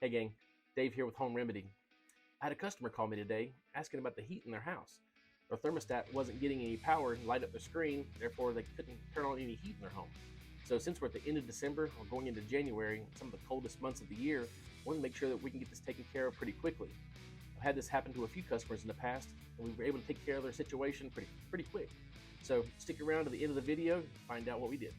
Hey gang, Dave here with Home Remedy. I had a customer call me today asking about the heat in their house. Their thermostat wasn't getting any power and light up their screen, therefore they couldn't turn on any heat in their home. So since we're at the end of December, we're going into January, some of the coldest months of the year, I want to make sure that we can get this taken care of pretty quickly. I've had this happen to a few customers in the past, and we were able to take care of their situation pretty quick. So stick around to the end of the video to find out what we did.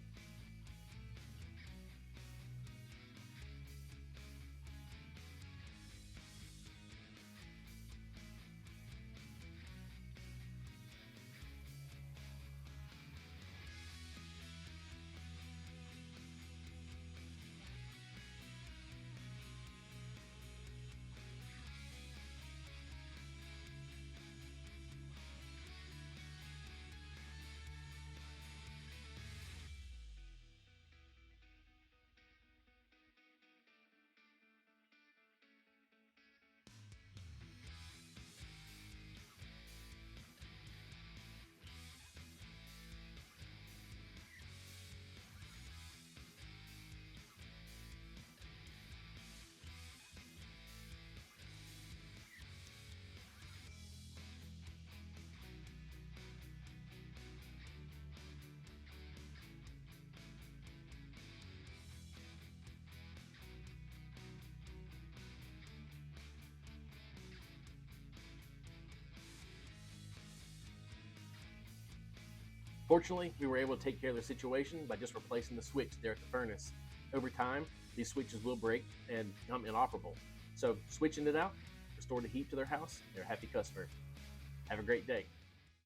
Fortunately, we were able to take care of the situation by just replacing the switch there at the furnace. Over time, these switches will break and become inoperable. So switching it out restored the heat to their house. They're a happy customer. Have a great day.